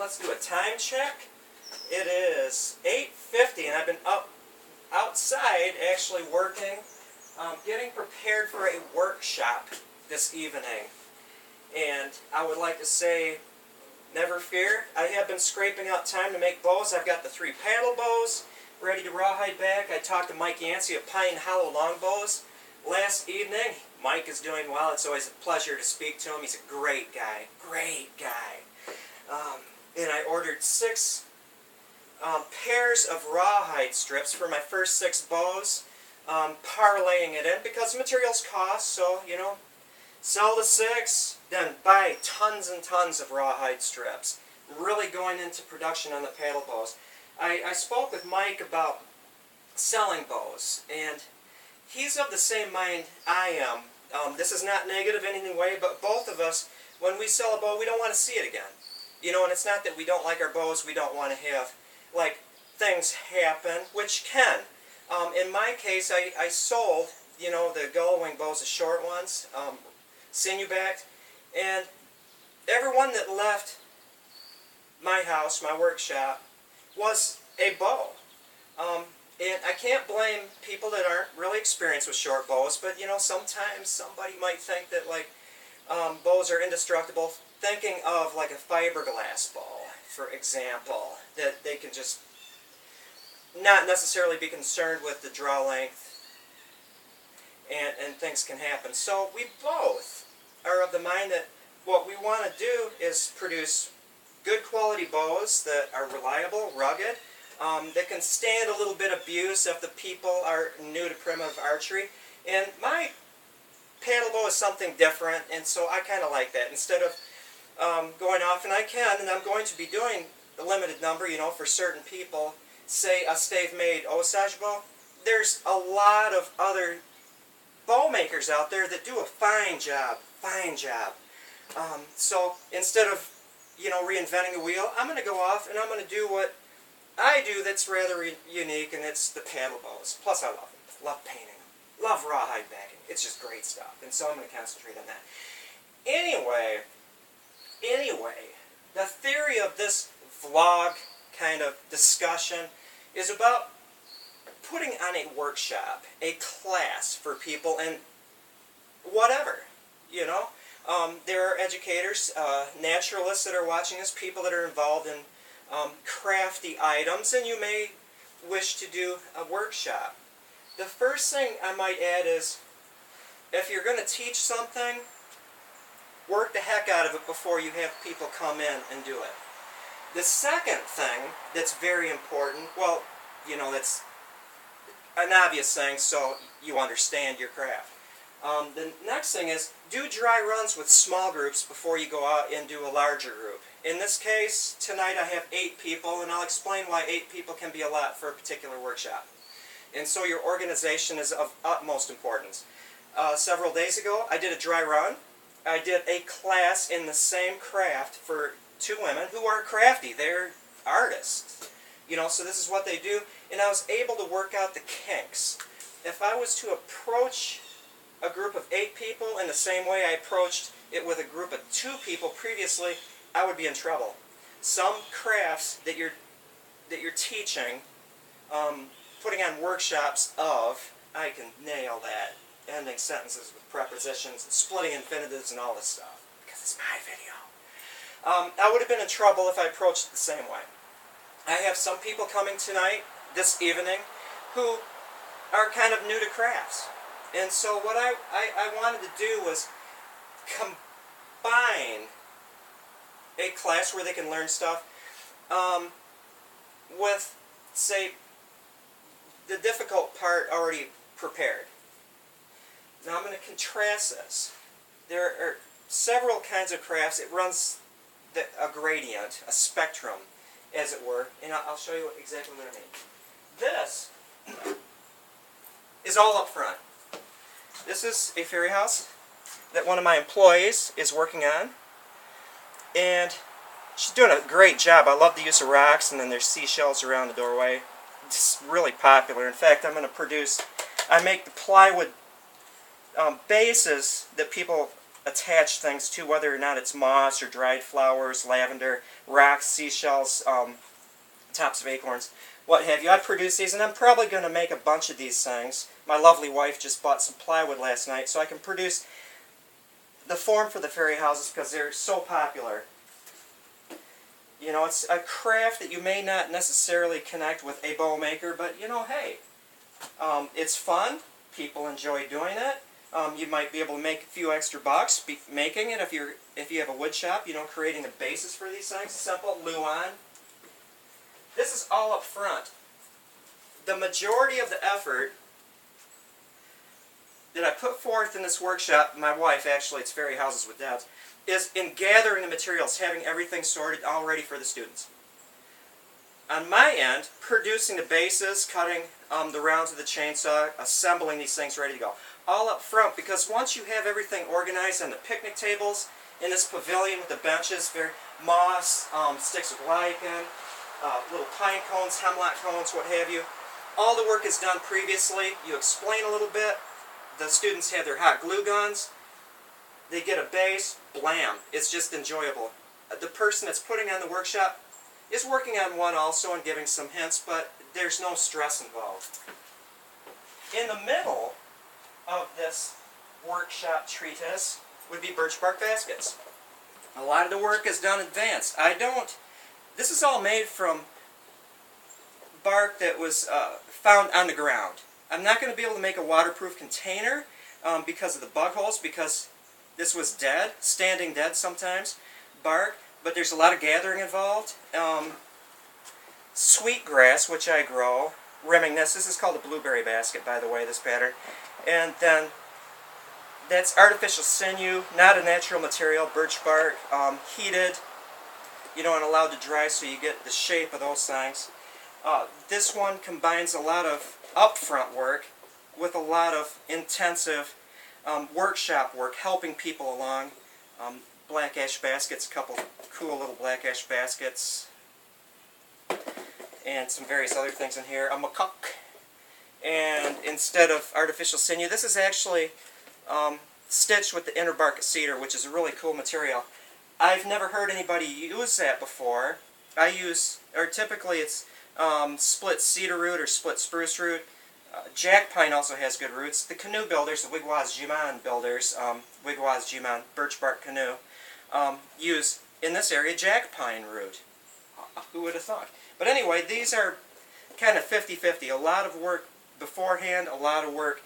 let's do a time check. It is 8:50 and I've been up outside actually working, getting prepared for a workshop this evening. And I would like to say, never fear, I have been scraping out time to make bows. I've got the 3 paddle bows ready to rawhide back. I talked to Mike Yancey of Pine Hollow Longbows last evening. Mike is doing well. It's always a pleasure to speak to him. He's a great guy. Great guy. And I ordered 6 pairs of rawhide strips for my first 6 bows, parlaying it in because materials cost, so, you know, sell the 6, then buy tons and tons of rawhide strips. Really going into production on the paddle bows. I spoke with Mike about selling bows, and he's of the same mind I am. This is not negative in any way, but both of us, when we sell a bow, we don't want to see it again. You know, and it's not that we don't like our bows, we don't want to have, like, things happen, which can. In my case, I sold, you know, the gull wing bows, the short ones, sinew-backed, and everyone that left my house, my workshop, was a bow. And I can't blame people that aren't really experienced with short bows, but, you know, sometimes somebody might think that, like, bows are indestructible, thinking of, like, a fiberglass bow, for example, that they can just not necessarily be concerned with the draw length, and things can happen. So we both are of the mind that what we want to do is produce good quality bows that are reliable, rugged, that can stand a little bit of abuse if the people are new to primitive archery. And my paddle bow is something different, and so I kind of like that. Instead of going off, and I can, and I'm going to be doing a limited number, you know, for certain people, say a stave-made Osage bow. There's a lot of other bow makers out there that do a fine job, so instead of, you know, reinventing the wheel, I'm going to go off and I'm going to do what I do that's rather unique, and it's the paddle bows. Plus I love them, love painting them, love rawhide backing. It's just great stuff, and so I'm going to concentrate on that. Anyway, the theory of this vlog kind of discussion is about putting on a workshop, a class for people, and whatever, you know. There are educators, naturalists that are watching this, people that are involved in crafty items, and you may wish to do a workshop. The first thing I might add is, if you're going to teach something, work the heck out of it before you have people come in and do it. The second thing that's very important, well, you know, that's an obvious thing, so you understand your craft. The next thing is, do dry runs with small groups before you go out and do a larger group. In this case, tonight I have 8 people, and I'll explain why 8 people can be a lot for a particular workshop. And so your organization is of utmost importance. Several days ago, I did a dry run. I did a class in the same craft for 2 women who are crafty. They're artists. You know, so this is what they do. And I was able to work out the kinks. If I was to approach a group of 8 people in the same way I approached it with a group of 2 people previously, I would be in trouble. Some crafts that you're teaching, putting on workshops of, I can nail that. Ending sentences with prepositions, and splitting infinitives, and all this stuff, because it's my video. I would have been in trouble if I approached it the same way. I have some people coming tonight, this evening, who are kind of new to crafts. And so what I wanted to do was combine a class where they can learn stuff with, say, the difficult part already prepared. Now I'm going to contrast this. There are several kinds of crafts. It runs a gradient, a spectrum, as it were, and I'll show you exactly what I mean. This is all up front. This is a fairy house that one of my employees is working on, and she's doing a great job. I love the use of rocks, and then there's seashells around the doorway. It's really popular. In fact, I'm going to produce, I make the plywood bases that people attach things to, whether or not it's moss or dried flowers, lavender, rocks, seashells, tops of acorns, what have you. I produce these, and I'm probably going to make a bunch of these things. My lovely wife just bought some plywood last night, so I can produce the form for the fairy houses because they're so popular. You know, it's a craft that you may not necessarily connect with a bow maker, but you know, hey, it's fun. People enjoy doing it. You might be able to make a few extra bucks making it if you have a wood shop. You know, creating the basis for these things. Simple, Luan. This is all up front. The majority of the effort that I put forth in this workshop, my wife actually, it's Fairy Houses with Dads, is in gathering the materials, having everything sorted, all ready for the students. On my end, producing the bases, cutting the rounds of the chainsaw, assembling these things ready to go. All up front, because once you have everything organized on the picnic tables, in this pavilion with the benches, very moss, sticks of lichen, little pine cones, hemlock cones, what have you. All the work is done previously. You explain a little bit. The students have their hot glue guns. They get a base, blam. It's just enjoyable. The person that's putting on the workshop is working on one also and giving some hints, but there's no stress involved. In the middle of this workshop treatise would be birch bark baskets. A lot of the work is done advanced. This is all made from bark that was found on the ground. I'm not going to be able to make a waterproof container because of the bug holes, because this was dead, standing dead sometimes, bark, but there's a lot of gathering involved. Sweetgrass, which I grow, rimming this. This is called a blueberry basket, by the way, this pattern. And then that's artificial sinew, not a natural material, birch bark, heated, you know, and allowed to dry so you get the shape of those things. This one combines a lot of upfront work with a lot of intensive workshop work, helping people along. Black ash baskets, a couple cool little black ash baskets, and some various other things in here. A macaque. And instead of artificial sinew, this is actually stitched with the inner bark of cedar, which is a really cool material. I've never heard anybody use that before. Typically it's split cedar root or split spruce root. Jack pine also has good roots. The canoe builders, the Wigwaz Jiman builders, Wigwaz Jiman birch bark canoe, use in this area jack pine root. Who would have thought? But anyway, these are kind of 50-50. A lot of work beforehand, a lot of work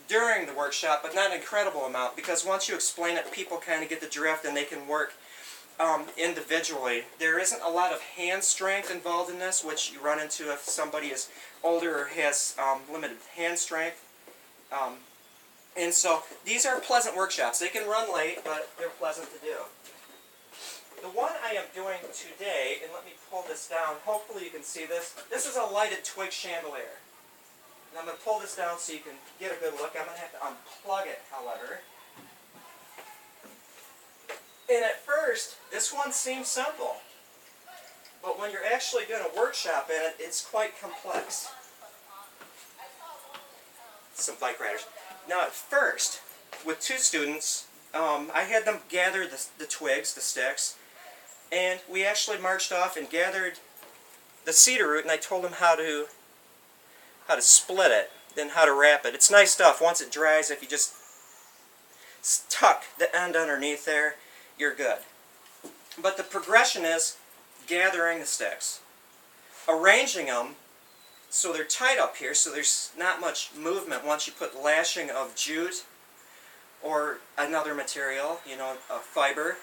during the workshop, but not an incredible amount, because once you explain it, people kind of get the drift and they can work individually. There isn't a lot of hand strength involved in this, which you run into if somebody is older or has limited hand strength. And so these are pleasant workshops. They can run late, but they're pleasant to do. The one I am doing today, and let me pull this down, hopefully you can see this. This is a lighted twig chandelier. And I'm going to pull this down so you can get a good look. I'm going to have to unplug it, however. And at first, this one seems simple. But when you're actually doing a workshop in it, it's quite complex. Some bike riders. Now at first, with two students, I had them gather the twigs, the sticks, and we actually marched off and gathered the cedar root, and I told them how to split it, then how to wrap it. It's nice stuff. Once it dries, if you just tuck the end underneath there, you're good. But the progression is gathering the sticks, arranging them so they're tight up here, so there's not much movement once you put lashing of jute or another material, you know, a fiber.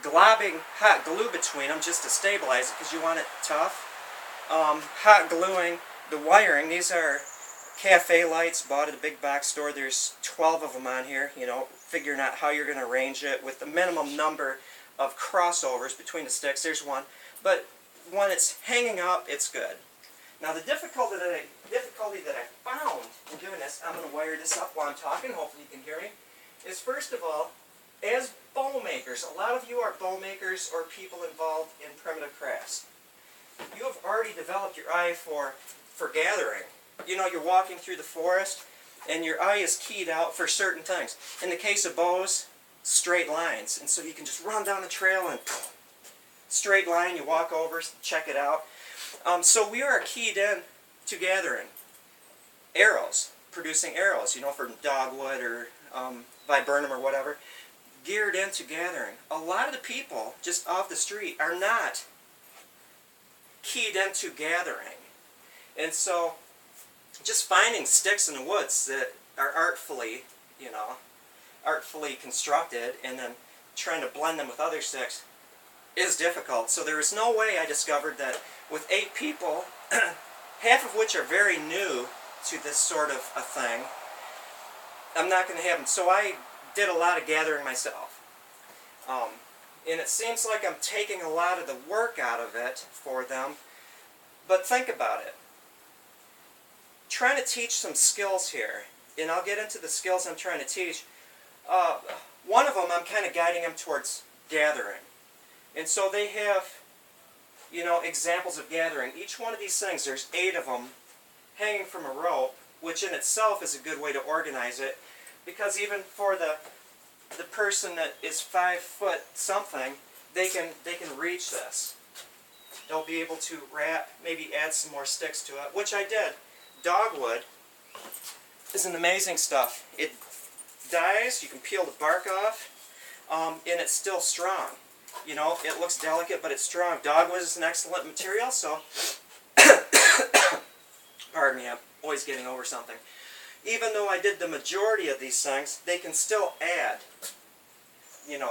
Globbing hot glue between them just to stabilize it because you want it tough. Hot gluing the wiring. These are cafe lights bought at a big box store. There's 12 of them on here, you know, figuring out how you're going to arrange it with the minimum number of crossovers between the sticks. There's one. But when it's hanging up, it's good. Now the difficulty that I found in doing this, I'm going to wire this up while I'm talking, hopefully you can hear me, is first of all, as bow makers, a lot of you are bow makers or people involved in primitive crafts. You have already developed your eye for gathering. You know, you're walking through the forest and your eye is keyed out for certain things. In the case of bows, straight lines. And so you can just run down the trail and straight line, you walk over, check it out. So we are keyed in to gathering arrows, producing arrows, for dogwood or viburnum or whatever, geared into gathering. A lot of the people just off the street are not keyed into gathering. And so just finding sticks in the woods that are artfully constructed and then trying to blend them with other sticks is difficult. So there is no way, I discovered, that with 8 people, half of which are very new to this sort of a thing, I'm not going to have them. So I did a lot of gathering myself. And it seems like I'm taking a lot of the work out of it for them. But think about it. Trying to teach some skills here, and I'll get into the skills I'm trying to teach. One of them, I'm kind of guiding them towards gathering. And so they have, examples of gathering. Each one of these things, there's 8 of them hanging from a rope, which in itself is a good way to organize it, because even for the person that is 5 foot something, they can reach this. They'll be able to wrap, maybe add some more sticks to it, which I did. Dogwood is an amazing stuff. It dies, you can peel the bark off, and it's still strong. It looks delicate, but it's strong. Dogwood is an excellent material, so pardon me, I'm always getting over something. Even though I did the majority of these things, they can still add,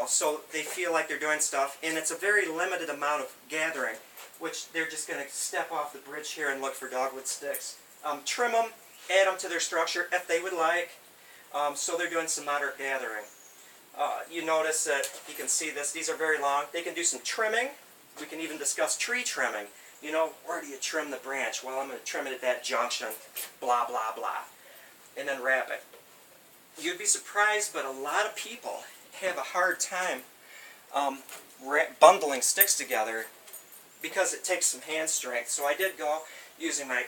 so they feel like they're doing stuff, and it's a very limited amount of gathering, which they're just going to step off the bridge here and look for dogwood sticks. Trim them, add them to their structure if they would like, so they're doing some moderate gathering. You notice that you can see this, these are very long. They can do some trimming. We can even discuss tree trimming. Where do you trim the branch? Well, I'm going to trim it at that junction, blah, blah, blah, and then wrap it. You'd be surprised, but a lot of people have a hard time bundling sticks together because it takes some hand strength. So I did go using my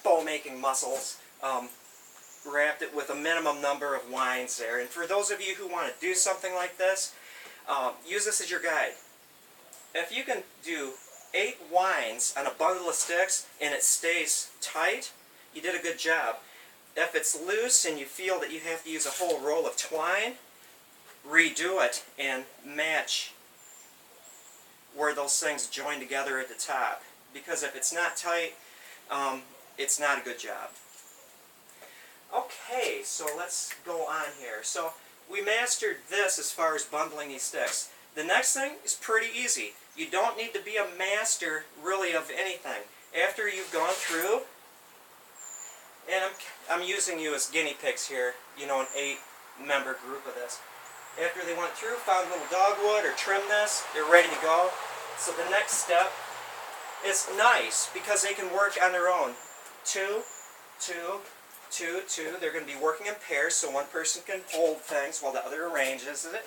bow-making muscles, wrapped it with a minimum number of winds there. And for those of you who want to do something like this, use this as your guide. If you can do 8 winds on a bundle of sticks and it stays tight, you did a good job. If it's loose and you feel that you have to use a whole roll of twine, redo it and match where those things join together at the top. Because if it's not tight, it's not a good job. Okay, so let's go on here. So we mastered this as far as bundling these sticks. The next thing is pretty easy. You don't need to be a master really of anything. After you've gone through, and I'm using you as guinea pigs here, an 8-member group of this. After they went through, found a little dogwood or trimmed this, they're ready to go. So the next step is nice because they can work on their own. 2, 2, 2, 2. They're going to be working in pairs, so one person can hold things while the other arranges it,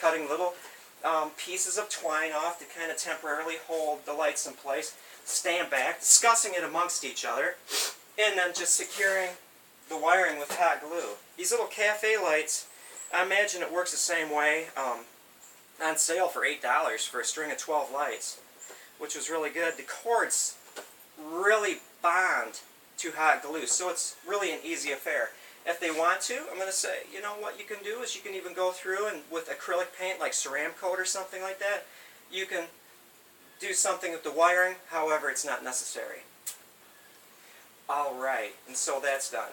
cutting little pieces of twine off to kind of temporarily hold the lights in place, stand back, discussing it amongst each other, and then just securing the wiring with hot glue. These little cafe lights, I imagine it works the same way, on sale for $8 for a string of 12 lights, which was really good. The cords really bond to hot glue, so it's really an easy affair. If they want to, I'm going to say, what you can do is you can even go through and with acrylic paint like Ceramcoat or something like that, you can do something with the wiring, however it's not necessary. Alright, and so that's done.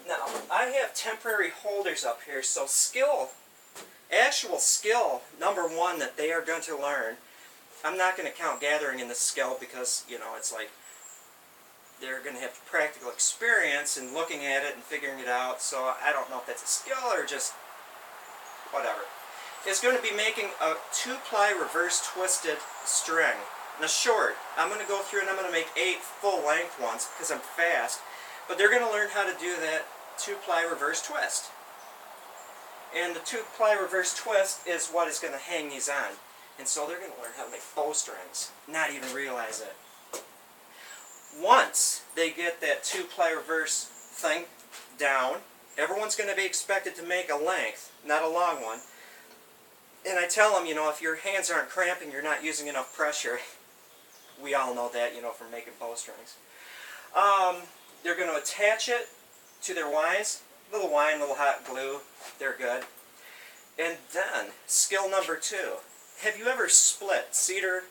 Now, I have temporary holders up here, so actual skill, number 1 that they are going to learn, I'm not going to count gathering in this skill because, it's like they're going to have practical experience in looking at it and figuring it out, so I don't know if that's a skill or just whatever. It's going to be making a 2-ply reverse twisted string. Now short, I'm going to go through and I'm going to make 8 full-length ones because I'm fast, but they're going to learn how to do that 2-ply reverse twist. And the 2-ply reverse twist is what is going to hang these on. And so they're going to learn how to make bowstrings, not even realize it. Once they get that 2-ply reverse thing down, Everyone's going to be expected to make a length, not a long one. And I tell them, if your hands aren't cramping, you're not using enough pressure. We all know that, from making bowstrings. They're going to attach it to their wines. Little wine, little hot glue. They're good. And then, skill number 2. Have you ever split cedar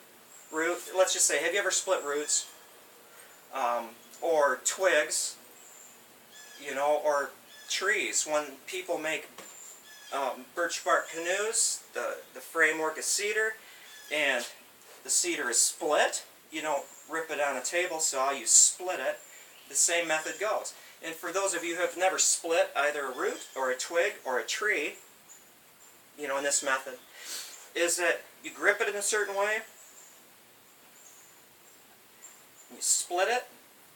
root? Let's just say, have you ever split roots? Or twigs? Or trees. When people make birch bark canoes, the framework is cedar, and the cedar is split. You don't rip it on a table saw, you split it. The same method goes. And for those of you who have never split either a root or a twig or a tree, in this method, is that you grip it in a certain way, you split it,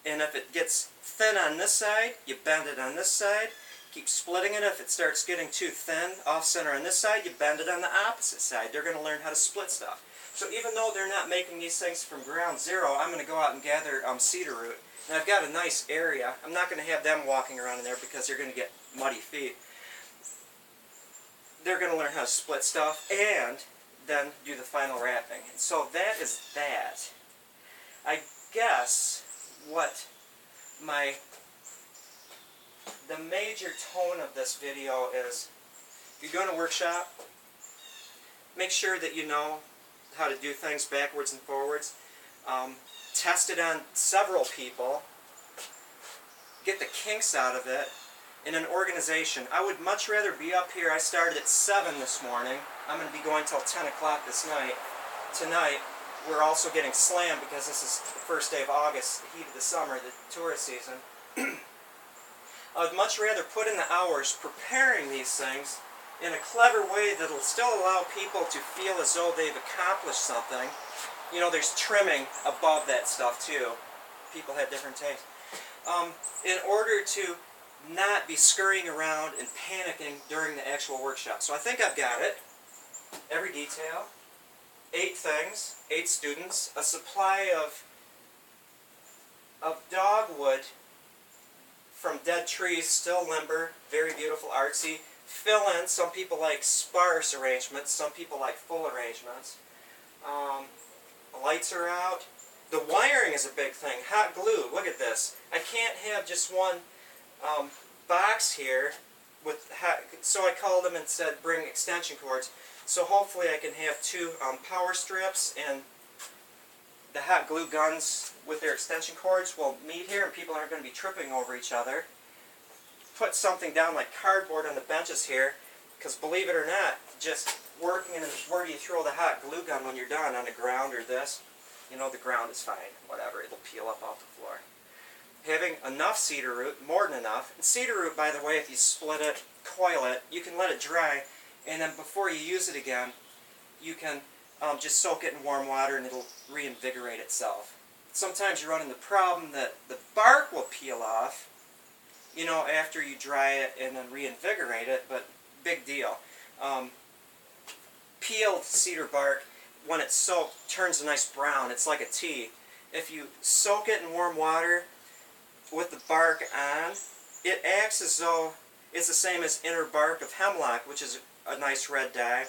and if it gets thin on this side, you bend it on this side, keep splitting it. If it starts getting too thin, off-center on this side, you bend it on the opposite side. They're going to learn how to split stuff. So even though they're not making these things from ground zero, I'm going to go out and gather cedar root. And I've got a nice area. I'm not going to have them walking around in there because they're going to get muddy feet. They're going to learn how to split stuff and then do the final wrapping. And so that is that. I guess what the major tone of this video is, if you're doing a workshop, make sure that you know how to do things backwards and forwards. Test it on several people. Get the kinks out of it. In an organization, I would much rather be up here. I started at 7 this morning. I'm going to be going till 10 o'clock this night. Tonight, we're also getting slammed because this is the first day of August, the heat of the summer, the tourist season. I would much rather put in the hours preparing these things in a clever way that will still allow people to feel as though they've accomplished something. There's trimming above that stuff too. People have different tastes. In order to not be scurrying around and panicking during the actual workshop. So I think I've got it. Every detail. 8 things. 8 students. A supply of dogwood from dead trees, still limber, very beautiful, artsy. Fill in. Some people like sparse arrangements. Some people like full arrangements. The lights are out. The wiring is a big thing. Hot glue. Look at this. I can't have just one box here with hot, so I called them and said bring extension cords. So hopefully I can have 2 power strips, and the hot glue guns with their extension cords will meet here and people aren't going to be tripping over each other. Put something down like cardboard on the benches here, because believe it or not, just working in where do you throw the hot glue gun when you're done, on the ground or this? The ground is fine, whatever, it'll peel up off the floor. Having enough cedar root, more than enough. And cedar root, by the way, if you split it, coil it, you can let it dry, and then before you use it again, you can just soak it in warm water and it'll reinvigorate itself. Sometimes you run into the problem that the bark will peel off, after you dry it and then reinvigorate it, but big deal. Peeled cedar bark, when it's soaked, turns a nice brown. It's like a tea. If you soak it in warm water with the bark on, it acts as though it's the same as inner bark of hemlock, which is a nice red dye.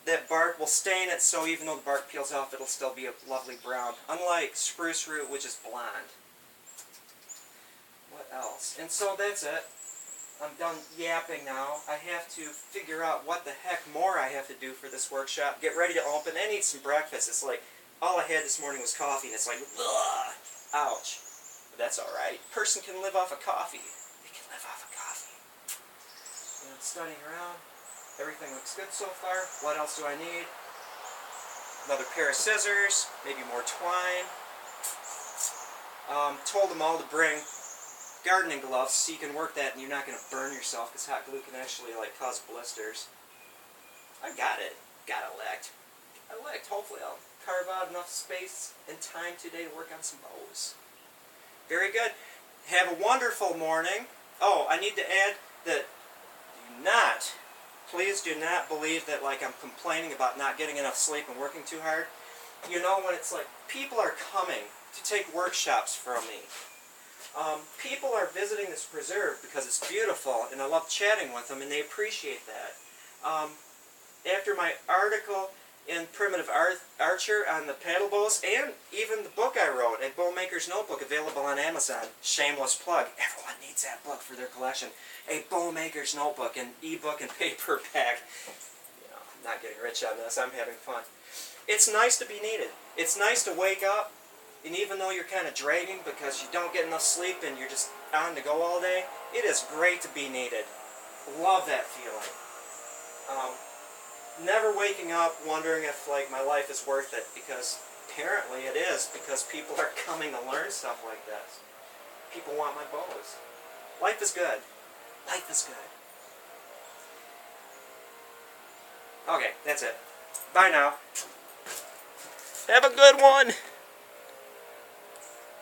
That bark will stain it, so even though the bark peels off, it'll still be a lovely brown. Unlike spruce root, which is blonde. What else? And so that's it. I'm done yapping now. I have to figure out what the heck more I have to do for this workshop. Get ready to open and eat some breakfast. It's like, all I had this morning was coffee, and it's like, ugh, ouch. But that's alright. Person can live off of coffee. They can live off of coffee. And I'm studying around. Everything looks good so far. What else do I need? Another pair of scissors, maybe more twine. Told them all to bring gardening gloves so you can work that and you're not going to burn yourself, because hot glue can actually cause blisters. I got it. Got it licked. I licked. Hopefully I'll carve out enough space and time today to work on some bows. Very good. Have a wonderful morning. Oh, I need to add that please do not believe that I'm complaining about not getting enough sleep and working too hard. When it's like people are coming to take workshops from me. People are visiting this preserve because it's beautiful, and I love chatting with them, and they appreciate that. After my article in Primitive Archer on the paddle bows, and even the book I wrote, A Bowmaker's Notebook, available on Amazon. Shameless plug. Everyone needs that book for their collection. A Bowmaker's Notebook, an ebook and paperback. You know, I'm not getting rich on this. I'm having fun. It's nice to be needed. It's nice to wake up, and even though you're kind of dragging because you don't get enough sleep and you're just on to go all day, it is great to be needed. Love that feeling. Never waking up wondering if like my life is worth it, because apparently it is, because people are coming to learn stuff like this. People want my bows. Life is good. Life is good. Okay, that's it. Bye now. Have a good one.